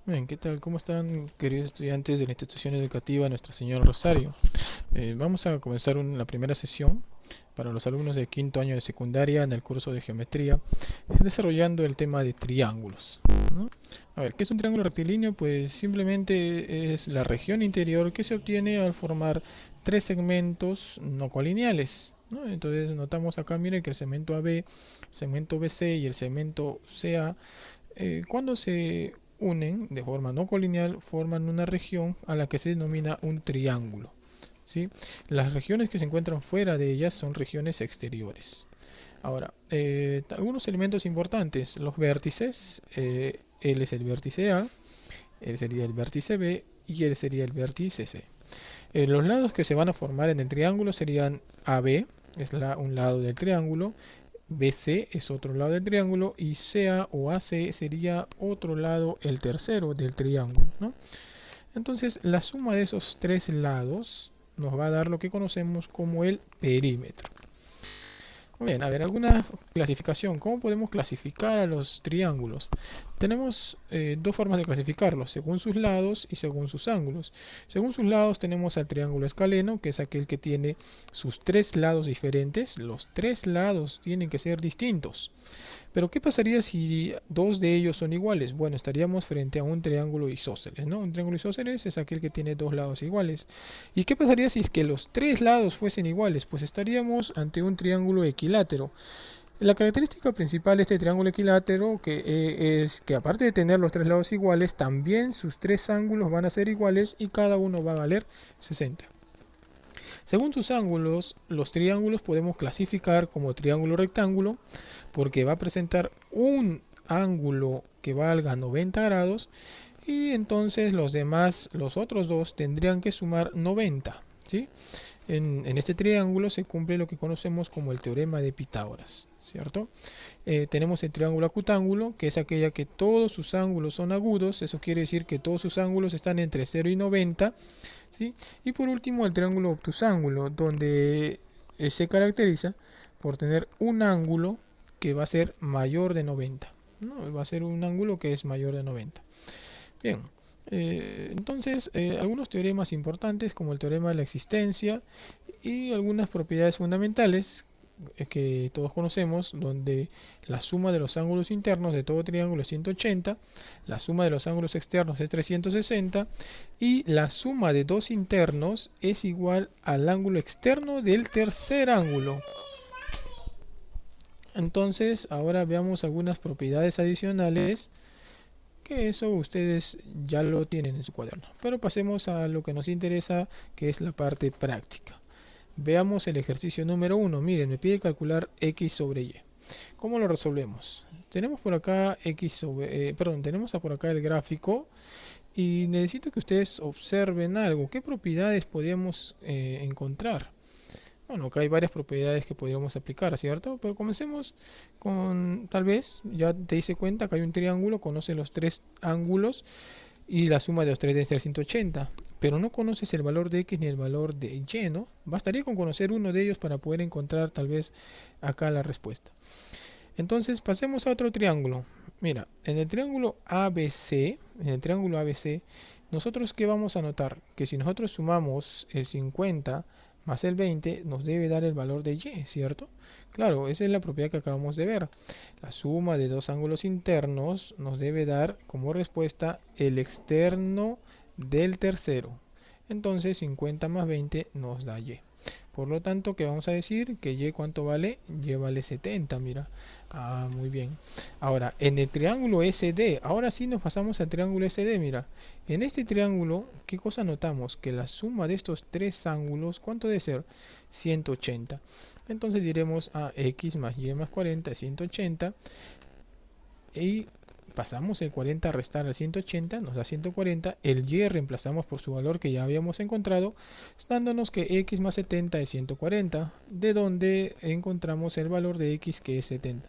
Bien, ¿qué tal? ¿Cómo están, queridos estudiantes de la institución educativa Nuestra Señora Rosario? Vamos a comenzar la primera sesión para los alumnos de quinto año de secundaria en el curso de geometría, desarrollando el tema de triángulos, ¿no? A ver, ¿qué es un triángulo rectilíneo? Pues simplemente es la región interior que se obtiene al formar tres segmentos no colineales, ¿no? Entonces notamos acá, miren que el segmento AB, segmento BC y el segmento CA, cuando se unen de forma no colineal, forman una región a la que se denomina un triángulo, ¿sí? Las regiones que se encuentran fuera de ellas son regiones exteriores. Ahora, algunos elementos importantes: los vértices. L es el vértice A, L sería el vértice B y L sería el vértice C. Los lados que se van a formar en el triángulo serían AB, es un lado del triángulo; BC es otro lado del triángulo; y CA o AC sería otro lado, el tercero del triángulo, ¿no? Entonces, la suma de esos tres lados nos va a dar lo que conocemos como el perímetro. Bien, a ver, alguna clasificación. ¿Cómo podemos clasificar a los triángulos? Tenemos dos formas de clasificarlos: según sus lados y según sus ángulos. Según sus lados tenemos al triángulo escaleno, que es aquel que tiene sus tres lados diferentes. Los tres lados tienen que ser distintos. Pero ¿qué pasaría si dos de ellos son iguales? Bueno, estaríamos frente a un triángulo isósceles, ¿no? Un triángulo isósceles es aquel que tiene dos lados iguales. ¿Y qué pasaría si es que los tres lados fuesen iguales? Pues estaríamos ante un triángulo equilátero. La característica principal de este triángulo equilátero es que, aparte de tener los tres lados iguales, también sus tres ángulos van a ser iguales y cada uno va a valer 60. Según sus ángulos, los triángulos podemos clasificar como triángulo rectángulo, porque va a presentar un ángulo que valga 90 grados, y entonces los otros dos tendrían que sumar 90, ¿sí? En este triángulo se cumple lo que conocemos como el teorema de Pitágoras, ¿cierto? Tenemos el triángulo acutángulo, que es aquella que todos sus ángulos son agudos. Eso quiere decir que todos sus ángulos están entre 0 y 90, ¿sí? Y por último, el triángulo obtusángulo, donde se caracteriza por tener un ángulo que va a ser mayor de 90, ¿no? Va a ser un ángulo que es mayor de 90. Bien, entonces algunos teoremas importantes, como el teorema de la existencia, y algunas propiedades fundamentales que todos conocemos, donde la suma de los ángulos internos de todo triángulo es 180, la suma de los ángulos externos es 360, y la suma de dos internos es igual al ángulo externo del tercer ángulo. Entonces, ahora veamos algunas propiedades adicionales, que eso ustedes ya lo tienen en su cuaderno. Pero pasemos a lo que nos interesa, que es la parte práctica. Veamos el ejercicio número 1. Miren, me pide calcular x sobre y. ¿Cómo lo resolvemos? Tenemos por acá tenemos por acá el gráfico, y necesito que ustedes observen algo. ¿Qué propiedades podemos encontrar? Bueno, acá hay varias propiedades que podríamos aplicar, ¿cierto? Pero comencemos con, tal vez, ya te hice cuenta que hay un triángulo, conoce los tres ángulos y la suma de los tres debe ser 180. Pero no conoces el valor de x ni el valor de y, ¿no? Bastaría con conocer uno de ellos para poder encontrar tal vez acá la respuesta. Entonces pasemos a otro triángulo. Mira, en el triángulo ABC, nosotros ¿qué vamos a notar? Que si nosotros sumamos el 50 más el 20, nos debe dar el valor de y, ¿cierto? Claro, esa es la propiedad que acabamos de ver. La suma de dos ángulos internos nos debe dar como respuesta el externo del tercero. Entonces 50 más 20 nos da y. Por lo tanto, ¿qué vamos a decir? Que y, ¿cuánto vale? Y vale 70, mira. Ah, muy bien. Ahora, en el triángulo SD, ahora sí nos pasamos al triángulo SD, mira. En este triángulo, ¿qué cosa notamos? Que la suma de estos tres ángulos, ¿cuánto debe ser? 180. Entonces diremos a x más y más 40 es 180. Y pasamos el 40 a restar al 180, nos da 140. El y reemplazamos por su valor que ya habíamos encontrado, dándonos que x más 70 es 140, de donde encontramos el valor de x, que es 70.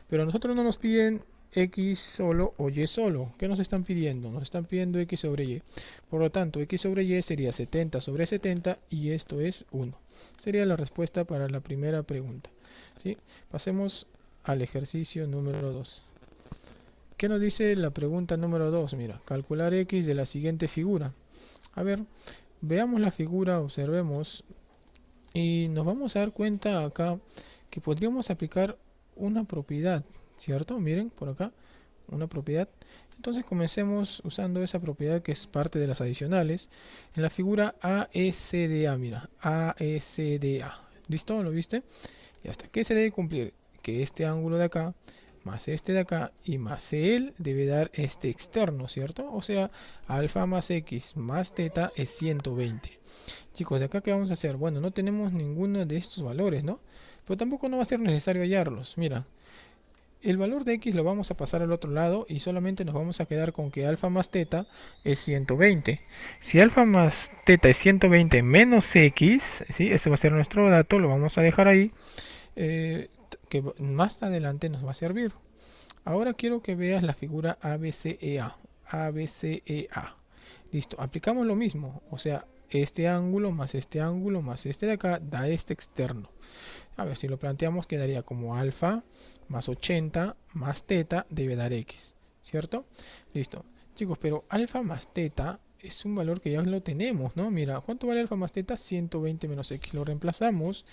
Pero a nosotros no nos piden x solo o y solo. ¿Qué nos están pidiendo? Nos están pidiendo x sobre y. Por lo tanto, x sobre y sería 70 sobre 70, y esto es 1. Sería la respuesta para la primera pregunta, ¿sí? Pasemos al ejercicio número 2. ¿Qué nos dice la pregunta número 2? Mira, calcular x de la siguiente figura. A ver, veamos la figura, observemos y nos vamos a dar cuenta acá que podríamos aplicar una propiedad, ¿cierto? Miren, por acá, una propiedad. Entonces comencemos usando esa propiedad que es parte de las adicionales en la figura AECDA, mira, AECDA. ¿Listo? ¿Lo viste? Y hasta que se debe cumplir que este ángulo de acá más este de acá y más él debe dar este externo, ¿cierto? O sea, alfa más x más teta es 120. Chicos, ¿de acá qué vamos a hacer? Bueno, no tenemos ninguno de estos valores, ¿no? Pero tampoco no va a ser necesario hallarlos. Mira, el valor de x lo vamos a pasar al otro lado y solamente nos vamos a quedar con que alfa más teta es 120. Si alfa más teta es 120 menos x, ¿sí? Ese va a ser nuestro dato, lo vamos a dejar ahí. Que más adelante nos va a servir. Ahora quiero que veas la figura ABCEA. ABCEA. Listo, aplicamos lo mismo. O sea, este ángulo más este de acá da este externo. A ver, si lo planteamos quedaría como alfa más 80 más teta debe dar x. ¿Cierto? Listo. Chicos, pero alfa más teta es un valor que ya lo tenemos, ¿no? Mira, ¿cuánto vale alfa más teta? 120 menos x. Lo reemplazamos,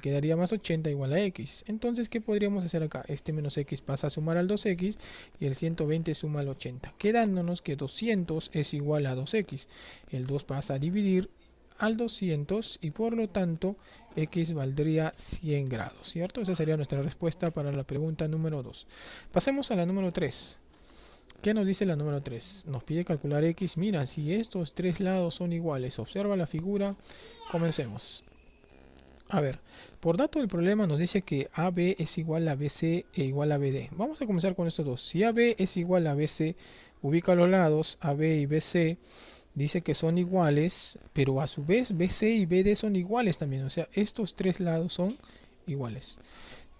quedaría más 80 igual a x. Entonces, ¿qué podríamos hacer acá? Este menos x pasa a sumar al 2x y el 120 suma al 80. Quedándonos que 200 es igual a 2x. El 2 pasa a dividir al 200 y por lo tanto x valdría 100 grados, ¿cierto? Esa sería nuestra respuesta para la pregunta número 2. Pasemos a la número 3. ¿Qué nos dice la número 3? Nos pide calcular x. Mira, si estos tres lados son iguales, observa la figura. Comencemos. A ver, por dato del problema nos dice que AB es igual a BC e igual a BD. Vamos a comenzar con estos dos. Si AB es igual a BC, ubica los lados AB y BC. Dice que son iguales, pero a su vez BC y BD son iguales también. O sea, estos tres lados son iguales.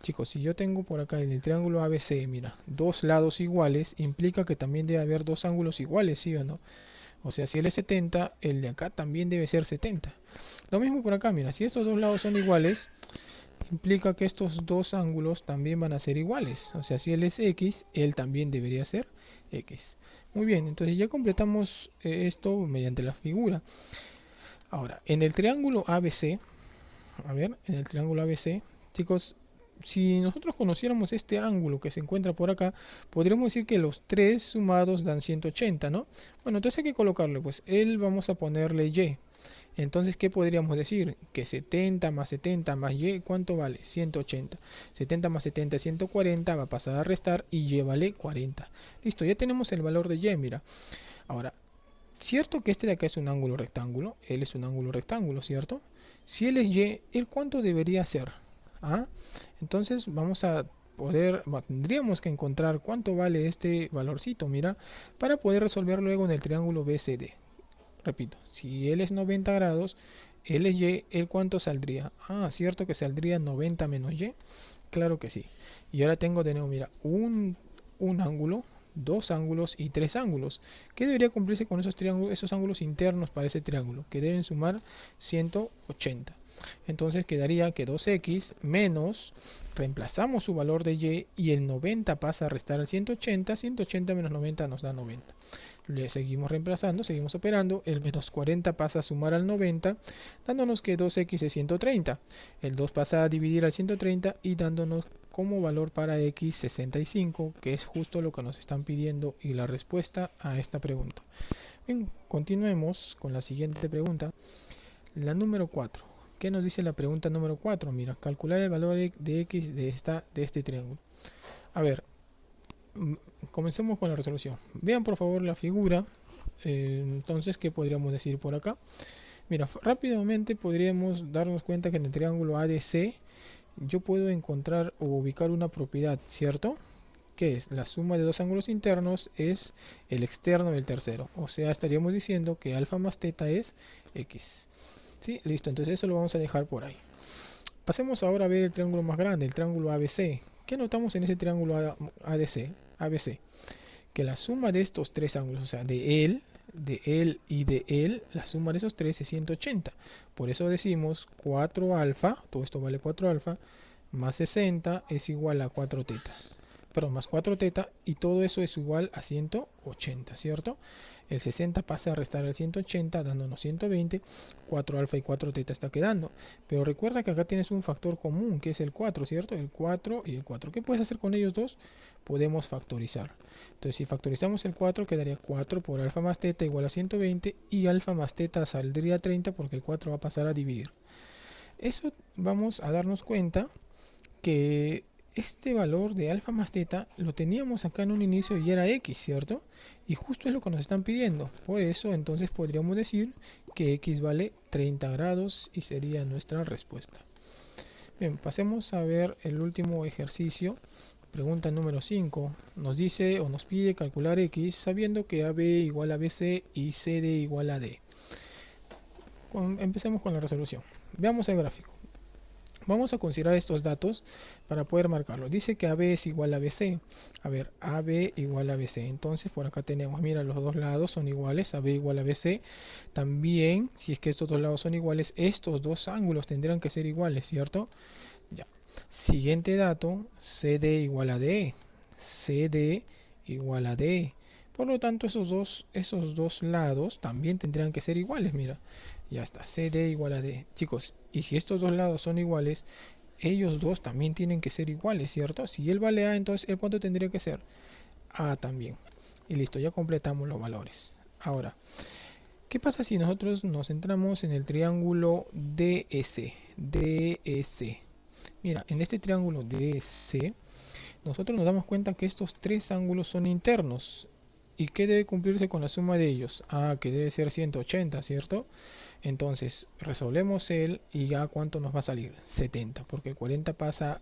Chicos, si yo tengo por acá en el triángulo ABC, mira, dos lados iguales, implica que también debe haber dos ángulos iguales, ¿sí o no? O sea, si él es 70, el de acá también debe ser 70. Lo mismo por acá, mira, si estos dos lados son iguales, implica que estos dos ángulos también van a ser iguales. O sea, si él es X, él también debería ser X. Muy bien, entonces ya completamos esto mediante la figura. Ahora, en el triángulo ABC, a ver, en el triángulo ABC, chicos, si nosotros conociéramos este ángulo que se encuentra por acá, podríamos decir que los tres sumados dan 180, ¿no? Bueno, entonces hay que colocarle, pues, vamos a ponerle Y. Entonces, ¿qué podríamos decir? Que 70 más 70 más Y, ¿cuánto vale? 180. 70 más 70 es 140, va a pasar a restar y Y vale 40. Listo, ya tenemos el valor de Y, mira. Ahora, cierto que este de acá es un ángulo rectángulo, él es un ángulo rectángulo, ¿cierto? Si él es Y, ¿él cuánto debería ser? ¿Ah? Entonces vamos a tendríamos que encontrar cuánto vale este valorcito, mira, para poder resolver luego en el triángulo BCD. Repito, si él es 90 grados, él es Y, ¿él cuánto saldría? Ah, ¿cierto que saldría 90 menos Y? Claro que sí. Y ahora tengo de nuevo, mira, un ángulo, dos ángulos y tres ángulos. ¿Qué debería cumplirse con esos ángulos internos para ese triángulo? Que deben sumar 180. Entonces quedaría que 2x menos, reemplazamos su valor de y el 90 pasa a restar al 180, 180 menos 90 nos da 90. Le seguimos reemplazando, seguimos operando, el menos 40 pasa a sumar al 90, dándonos que 2x es 130. El 2 pasa a dividir al 130 y dándonos como valor para x 65, que es justo lo que nos están pidiendo y la respuesta a esta pregunta. Bien, continuemos con la siguiente pregunta, la número 4. ¿Qué nos dice la pregunta número 4? Mira, calcular el valor de x de este triángulo. A ver, comencemos con la resolución. Vean por favor la figura. Entonces, ¿qué podríamos decir por acá? Mira, rápidamente podríamos darnos cuenta que en el triángulo ADC yo puedo encontrar o ubicar una propiedad, ¿cierto? Que es la suma de dos ángulos internos es el externo del tercero. O sea, estaríamos diciendo que alfa más teta es x. ¿Sí? Listo, entonces eso lo vamos a dejar por ahí. Pasemos ahora a ver el triángulo más grande, el triángulo ABC. ¿Qué notamos en ese triángulo ABC? Que la suma de estos tres ángulos, o sea, de él y de él, la suma de esos tres es 180. Por eso decimos 4 alfa, todo esto vale 4 alfa, más 60 es igual a 4 teta. perdón, más 4 teta, y todo eso es igual a 180, ¿cierto? El 60 pasa a restar el 180, dándonos 120, 4 alfa y 4 teta está quedando. Pero recuerda que acá tienes un factor común, que es el 4, ¿cierto? El 4 y el 4. ¿Qué puedes hacer con ellos dos? Podemos factorizar. Entonces, si factorizamos el 4, quedaría 4 por alfa más teta igual a 120, y alfa más teta saldría 30 porque el 4 va a pasar a dividir. Eso vamos a darnos cuenta que este valor de alfa más teta lo teníamos acá en un inicio y era x, ¿cierto? Y justo es lo que nos están pidiendo. Por eso entonces podríamos decir que x vale 30 grados y sería nuestra respuesta. Bien, pasemos a ver el último ejercicio. Pregunta número 5. Nos dice o nos pide calcular x sabiendo que AB igual a BC y CD igual a D. Empecemos con la resolución. Veamos el gráfico. Vamos a considerar estos datos para poder marcarlo. Dice que AB es igual a BC. A ver, AB igual a BC. Entonces por acá tenemos, mira, los dos lados son iguales. AB igual a BC. También, si es que estos dos lados son iguales, estos dos ángulos tendrán que ser iguales, ¿cierto? Ya. Siguiente dato, CD igual a D. CD igual a D. Por lo tanto, esos dos lados también tendrán que ser iguales, mira. Ya está, CD igual a D. Chicos, y si estos dos lados son iguales, ellos dos también tienen que ser iguales, ¿cierto? Si él vale A, entonces ¿el cuánto tendría que ser? A también. Y listo, ya completamos los valores. Ahora, ¿qué pasa si nosotros nos centramos en el triángulo DS? DS. Mira, en este triángulo DS, nosotros nos damos cuenta que estos tres ángulos son internos. ¿Y qué debe cumplirse con la suma de ellos? Ah, que debe ser 180, ¿cierto? Entonces, resolvemos el y ya cuánto nos va a salir. 70, porque el 40 pasa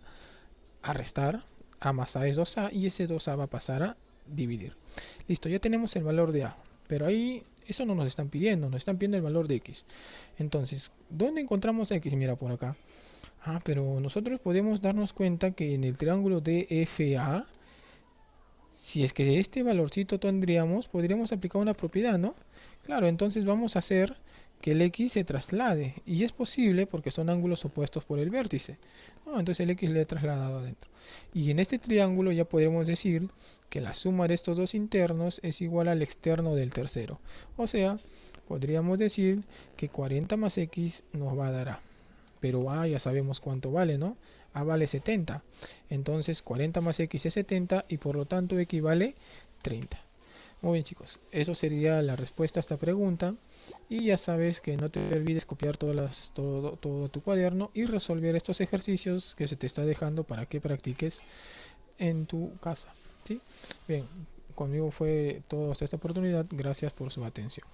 a restar, A más A es 2A y ese 2A va a pasar a dividir. Listo, ya tenemos el valor de A, pero ahí eso no nos están pidiendo, nos están pidiendo el valor de X. Entonces, ¿dónde encontramos X? Mira por acá. Ah, pero nosotros podemos darnos cuenta que en el triángulo DFA, si es que de este valorcito tendríamos, podríamos aplicar una propiedad, ¿no? Claro, entonces vamos a hacer que el x se traslade. Y es posible porque son ángulos opuestos por el vértice. ¿No? Entonces el x le he trasladado adentro. Y en este triángulo ya podremos decir que la suma de estos dos internos es igual al externo del tercero. O sea, podríamos decir que 40 más x nos va a dar a. Pero A ya sabemos cuánto vale, ¿no? A vale 70. Entonces 40 más X es 70 y por lo tanto X vale 30. Muy bien, chicos, eso sería la respuesta a esta pregunta. Y ya sabes que no te olvides copiar todo tu cuaderno y resolver estos ejercicios que se te está dejando para que practiques en tu casa. ¿Sí? Bien, conmigo fue todo hasta esta oportunidad. Gracias por su atención.